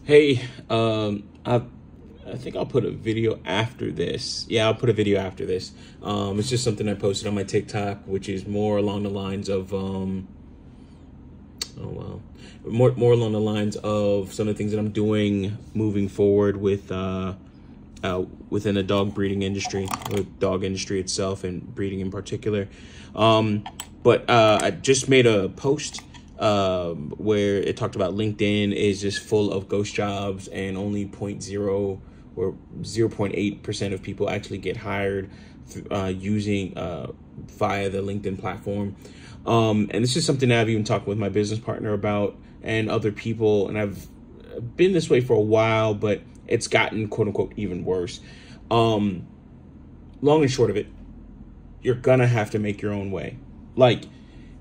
Hey, I think I'll put a video after this. Yeah, I'll put a video after this. It's just something I posted on my TikTok, which is more along the lines of oh well, more along the lines of some of the things that I'm doing moving forward with within the dog breeding industry, or dog industry itself, and breeding in particular. But I just made a post where it talked about LinkedIn is just full of ghost jobs, and only 0.8% of people actually get hired using via the LinkedIn platform. And this is something that I've even talked with my business partner about and other people, and I've been this way for a while, but it's gotten quote unquote even worse. Long and short of it, you're gonna have to make your own way. Like,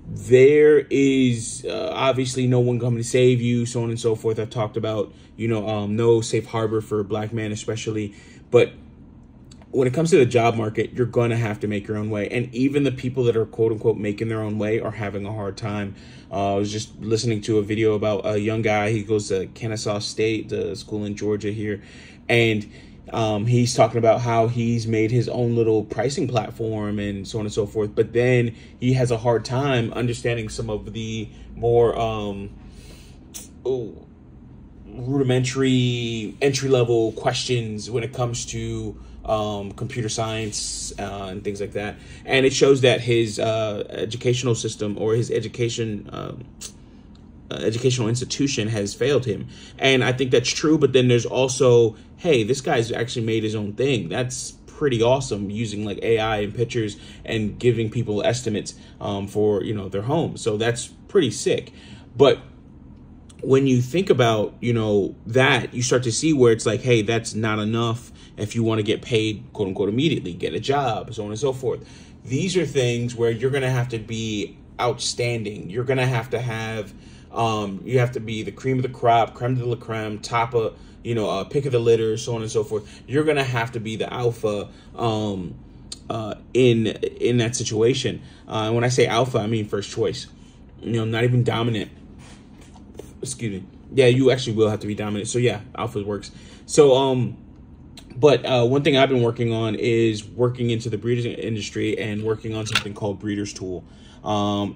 there is obviously no one coming to save you, so on and so forth. I've talked about, no safe harbor for a black man especially. But when it comes to the job market, you're going to have to make your own way. And even the people that are quote unquote making their own way are having a hard time. I was just listening to a video about a young guy. He goes to Kennesaw State, the school in Georgia here. And he's talking about how he's made his own little pricing platform and so on and so forth. But then he has a hard time understanding some of the more rudimentary entry-level questions when it comes to computer science and things like that. And it shows that his educational system, or his educational institution, has failed him. And I think that's true. But then there's also, hey, this guy's actually made his own thing. That's pretty awesome, using like AI and pictures and giving people estimates for their homes. So that's pretty sick. But when you think about that, you start to see where it's like, hey, that's not enough if you want to get paid quote unquote immediately, get a job, so on and so forth. These are things where you're gonna have to be outstanding. You're gonna have to have you have to be the cream of the crop, creme de la creme, top of pick of the litter, so on and so forth. You're gonna have to be the alpha in that situation. And when I say alpha, I mean first choice. Not even dominant. Excuse me. Yeah, you actually will have to be dominant. So yeah, alpha works. So but one thing I've been working on is working into the breeding industry and working on something called Breeders Tool. I'm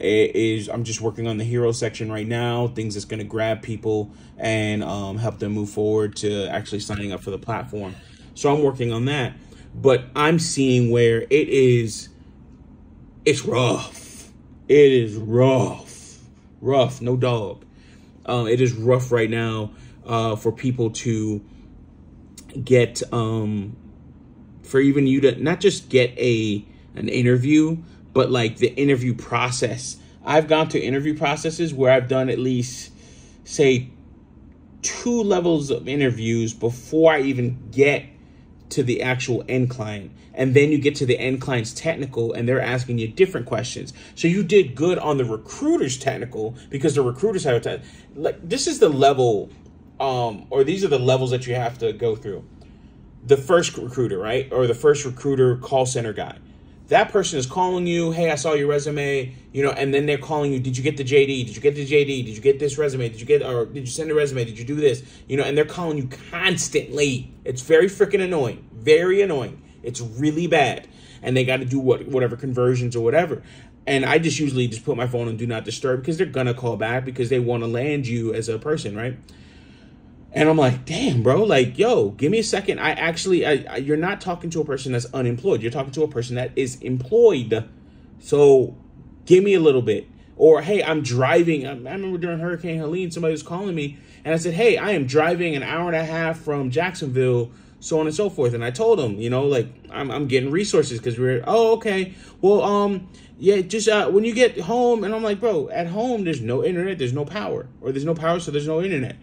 just working on the hero section right now, things that's going to grab people and help them move forward to actually signing up for the platform. So I'm working on that, but I'm seeing where it's rough. It is rough, no dog. It is rough right now for people to get for even you to not just get an interview, but like the interview process. I've gone to interview processes where I've done at least, say, 2 levels of interviews before I even get to the actual end client. And then you get to the end client's technical and they're asking you different questions. So you did good on the recruiter's technical because the recruiters have a this is the level, or these are the levels that you have to go through. The first recruiter, right? Or the first recruiter call center guy. That person is calling you, hey, I saw your resume, and then they're calling you, did you get the JD? Did you get the JD? Did you get this resume? Did you send a resume? Did you do this? And they're calling you constantly. It's very freaking annoying. Very annoying. It's really bad. And they got to do whatever conversions or whatever. And I just usually just put my phone on do not disturb because they're going to call back because they want to land you as a person, right? And I'm like, damn, bro, like, yo, give me a second. You're not talking to a person that's unemployed. You're talking to a person that is employed. So give me a little bit. Or, hey, I'm driving. I remember during Hurricane Helene, somebody was calling me and I said, hey, I am driving an hour and a half from Jacksonville, so on and so forth. And I told them, like, I'm getting resources because okay. Well, yeah, just when you get home. And I'm like, bro, at home, there's no internet, there's no power, or there's no power, so there's no internet.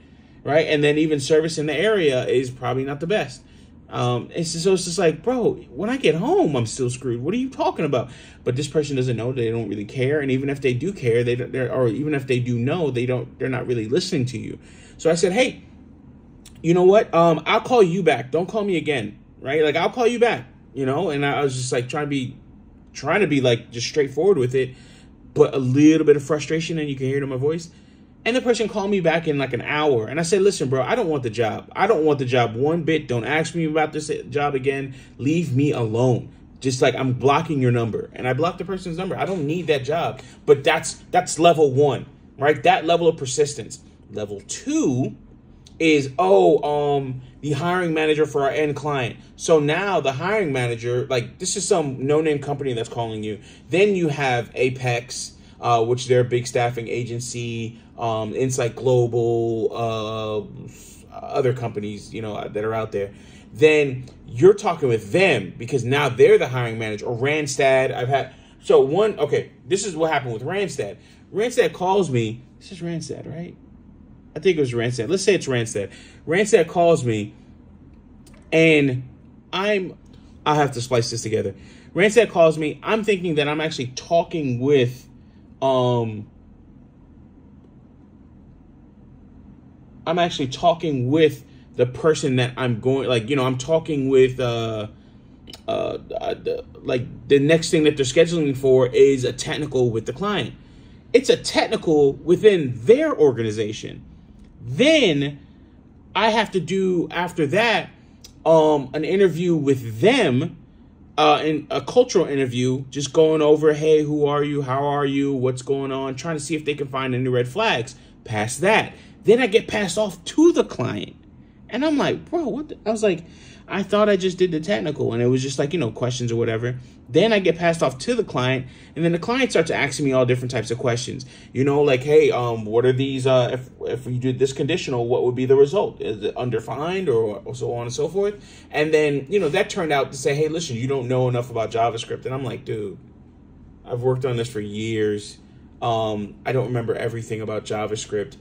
Right. And then even service in the area is probably not the best. It's just like, bro, when I get home, I'm still screwed. What are you talking about? But this person doesn't know. They don't really care. And even if they do care, or even if they do know, they're not really listening to you. So I said, hey, you know what? I'll call you back. Don't call me again. Right. Like, I'll call you back, and I was just like trying to be like just straightforward with it, but a little bit of frustration, and you can hear it in my voice. And the person called me back in like an hour. And I said, listen, bro, I don't want the job. I don't want the job one bit. Don't ask me about this job again. Leave me alone. Just like, I'm blocking your number. And I blocked the person's number. I don't need that job. But that's level one, right? That level of persistence. Level two is, the hiring manager for our end client. So now the hiring manager, like, this is some no-name company that's calling you. Then you have Apex, which they're a big staffing agency, Insight Global, other companies, that are out there. Then you're talking with them because now they're the hiring manager. Or Randstad. This is what happened with Randstad. Randstad calls me. This is Randstad, right? I think it was Randstad. Let's say it's Randstad. Randstad calls me, and I'll have to splice this together. Randstad calls me. I'm thinking that I'm actually talking with, the person that I'm going, I'm talking with, the next thing that they're scheduling for is a technical with the client. It's a technical within their organization. Then I have to do, after that, an interview with them, in a cultural interview, just going over, hey, who are you? How are you? What's going on? Trying to see if they can find any red flags. Past that. Then I get passed off to the client. And I'm like, bro, what I was like, I thought I just did the technical, and it was just like, questions or whatever. Then I get passed off to the client, and then the client starts asking me all different types of questions. Like, hey, what are these, if you did this conditional, what would be the result? Is it undefined or so on and so forth? And then, that turned out to say, hey, listen, you don't know enough about JavaScript. And I'm like, dude, I've worked on this for years. I don't remember everything about JavaScript,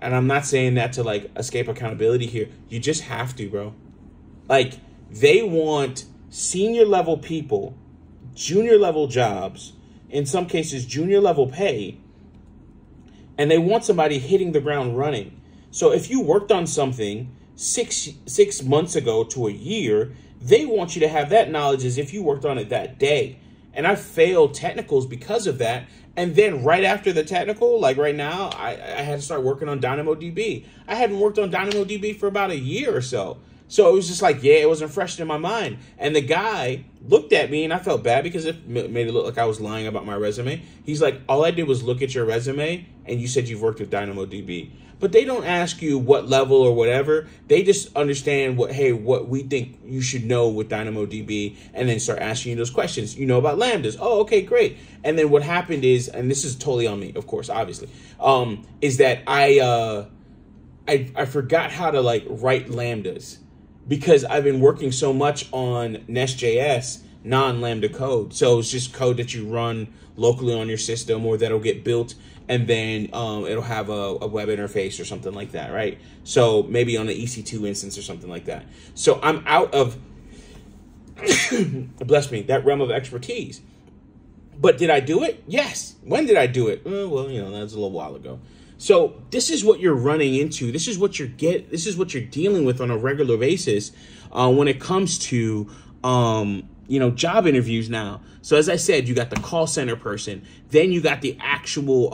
and I'm not saying that to like escape accountability here. You just have to, bro. Like, they want senior level people, junior level jobs, in some cases junior level pay, and they want somebody hitting the ground running. So if you worked on something six months ago to a year, they want you to have that knowledge as if you worked on it that day. And I failed technicals because of that. And then right after the technical, like right now, I had to start working on DynamoDB. I hadn't worked on DynamoDB for about a year or so. So it was just like, it wasn't fresh in my mind. And the guy looked at me, and I felt bad because it made it look like I was lying about my resume. He's like, all I did was look at your resume, and you said you've worked with DynamoDB. But they don't ask you what level or whatever. They just understand what we think you should know with DynamoDB, and then start asking you those questions. You know about Lambdas. Oh, okay, great. And then what happened is, and this is totally on me, of course, obviously, is that I forgot how to write Lambdas because I've been working so much on Nest.js, non-Lambda code. So it's just code that you run locally on your system or that'll get built, and then it'll have a web interface or something like that, right? So maybe on the EC2 instance or something like that. So I'm out of, bless me, that realm of expertise. But did I do it? Yes. When did I do it? Well, that's a little while ago. So this is what you're running into. This is what you're dealing with on a regular basis when it comes to job interviews now. So as I said, you got the call center person, then you got the actual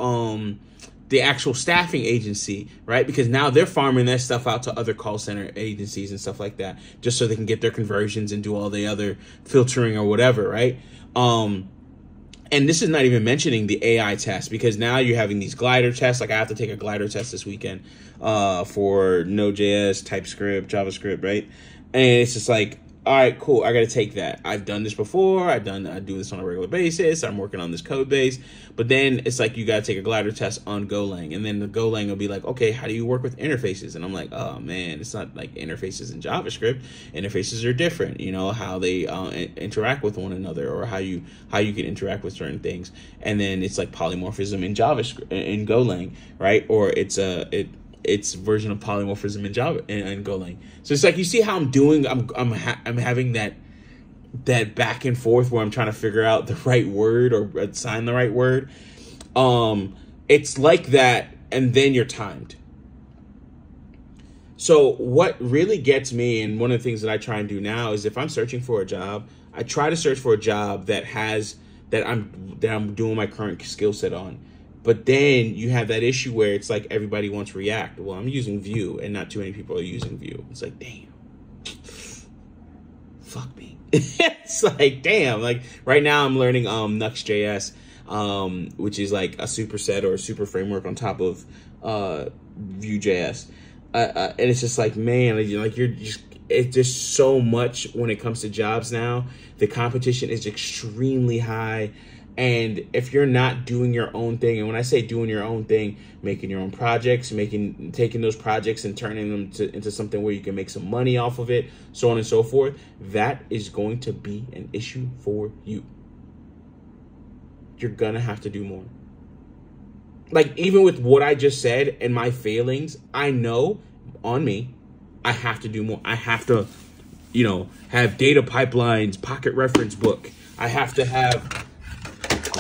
staffing agency, right? Because now they're farming that stuff out to other call center agencies and stuff like that, just so they can get their conversions and do all the other filtering or whatever, right? And this is not even mentioning the AI test, because now you're having these glider tests. Like I have to take a glider test this weekend for Node.js, TypeScript, JavaScript, right? And it's just like, all right, cool. I got to take that. I've done this before. I do this on a regular basis. I'm working on this code base. But then it's like you got to take a glider test on Golang. And then the Golang will be like, okay, how do you work with interfaces? And I'm like, oh, man, it's not like interfaces in JavaScript. Interfaces are different, how they interact with one another, or how you can interact with certain things. And then it's like polymorphism in JavaScript, in Golang, right? Or it's version of polymorphism in Java and Golang. So it's like, you see how I'm doing. I'm having that back and forth where I'm trying to figure out the right word or assign the right word. It's like that, and then you're timed. So what really gets me, and one of the things that I try and do now, is if I'm searching for a job, I try to search for a job that I'm doing my current skill set on. But then you have that issue where it's like everybody wants React. Well, I'm using Vue and not too many people are using Vue. It's like, damn, fuck me. It's like, damn, like right now I'm learning Nuxt.js, which is like a superset or a super framework on top of Vue.js. And it's just like, man, like you're just, it's just so much when it comes to jobs now. The competition is extremely high. And if you're not doing your own thing, and when I say doing your own thing, making your own projects, taking those projects and turning them into something where you can make some money off of it, so on and so forth, that is going to be an issue for you. You're gonna have to do more. Like, even with what I just said and my failings, I know on me, I have to do more. I have to, have data pipelines, pocket reference book. I have to have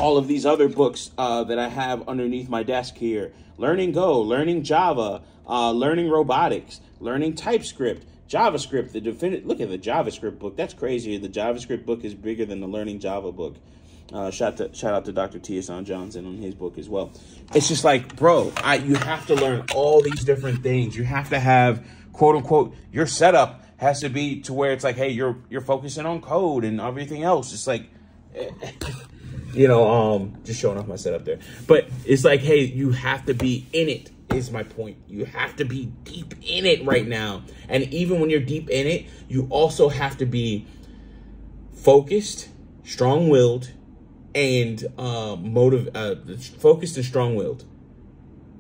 all of these other books that I have underneath my desk here. Learning Go, learning Java, learning robotics, learning TypeScript, JavaScript. Look at the JavaScript book. That's crazy. The JavaScript book is bigger than the Learning Java book. Shout out to Dr. T.S.on Johnson on his book as well. It's just like, bro, you have to learn all these different things. You have to have, quote unquote, your setup has to be to where it's like, hey, you're focusing on code and everything else. It's like, just showing off my setup there. But it's like, hey, you have to be in it, is my point. You have to be deep in it right now. And even when you're deep in it, you also have to be focused, strong-willed, and focused and strong-willed.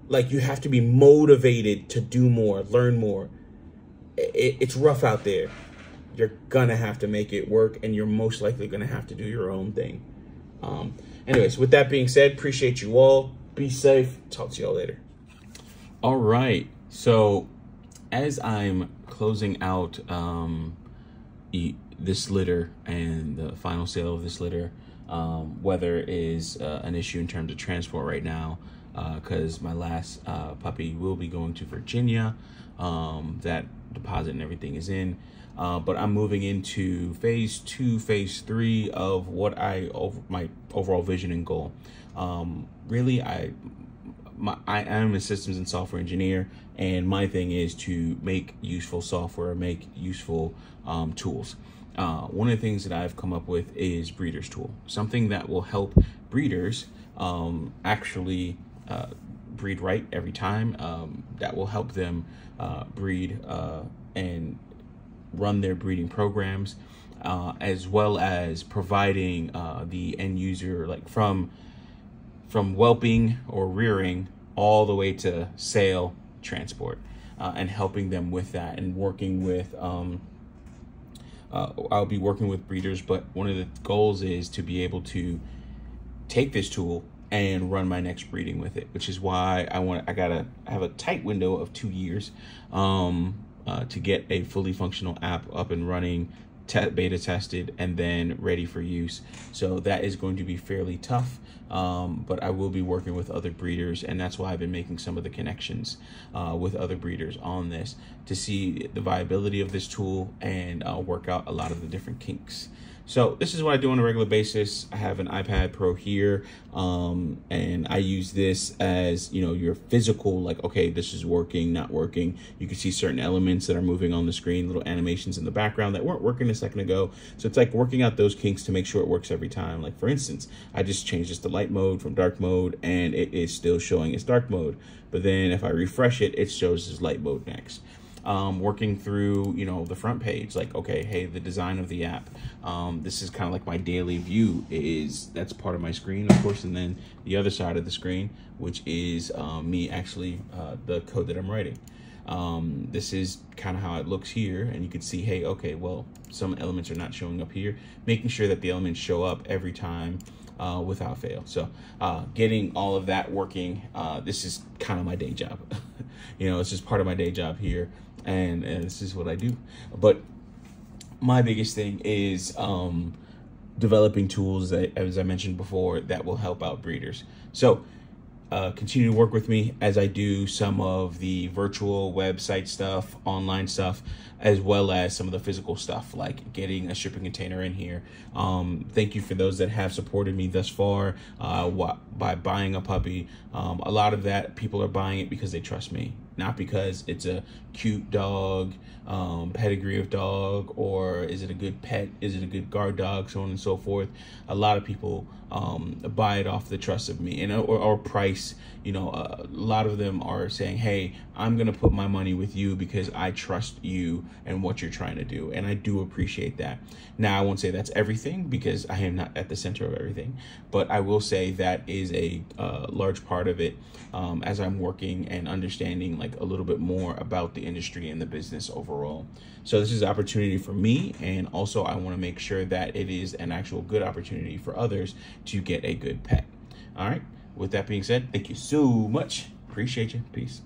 Like, you have to be motivated to do more, learn more. It's rough out there. You're gonna have to make it work, and you're most likely gonna have to do your own thing. Anyways, with that being said, appreciate you all. Be safe. Talk to y'all later. All right. So as I'm closing out this litter and the final sale of this litter, weather is an issue in terms of transport right now, because my last puppy will be going to Virginia. That deposit and everything is in. But I'm moving into phase 2, phase 3 of what my overall vision and goal. Really, I am a systems and software engineer, and my thing is to make useful software, make useful tools. One of the things that I've come up with is Breeders Tool, something that will help breeders actually breed right every time. That will help them breed and run their breeding programs, as well as providing the end user, like from whelping or rearing all the way to sale, transport, and helping them with that, and working with I'll be working with breeders, but one of the goals is to be able to take this tool and run my next breeding with it, which is why I gotta have a tight window of 2 years to get a fully functional app up and running, beta tested, and then ready for use. So that is going to be fairly tough, but I will be working with other breeders, and that's why I've been making some of the connections with other breeders on this to see the viability of this tool and work out a lot of the different kinks. So this is what I do on a regular basis. I have an iPad Pro here, and I use this as, your physical, like, okay, this is working, not working. You can see certain elements that are moving on the screen, little animations in the background that weren't working a second ago. So it's like working out those kinks to make sure it works every time. Like, for instance, I just changed this to light mode from dark mode, and it is still showing its dark mode. But then if I refresh it, it shows as light mode next. Working through, the front page, like, okay, hey, the design of the app. This is kind of like my daily view, that's part of my screen, of course, and then the other side of the screen, which is me actually, the code that I'm writing. This is kind of how it looks here, and you can see, hey, okay, well, some elements are not showing up here, making sure that the elements show up every time without fail. So getting all of that working, this is kind of my day job. It's just part of my day job here, and this is what I do. But my biggest thing is developing tools that, as I mentioned before, that will help out breeders. So continue to work with me as I do some of the virtual website stuff, online stuff, as well as some of the physical stuff, like getting a shipping container in here. Thank you for those that have supported me thus far by buying a puppy. A lot of that, people are buying it because they trust me, not because it's a cute dog, pedigree of dog, or is it a good pet, is it a good guard dog, so on and so forth. A lot of people buy it off the trust of me, and or price. You know, a lot of them are saying, hey, I'm gonna put my money with you because I trust you and what you're trying to do, and I do appreciate that. Now, I won't say that's everything because I am not at the center of everything, but I will say that is a large part of it, as I'm working and understanding like a little bit more about the industry and the business overall. So this is an opportunity for me, and also I want to make sure that it is an actual good opportunity for others to get a good pet. All right. With that being said, thank you so much. Appreciate you. Peace.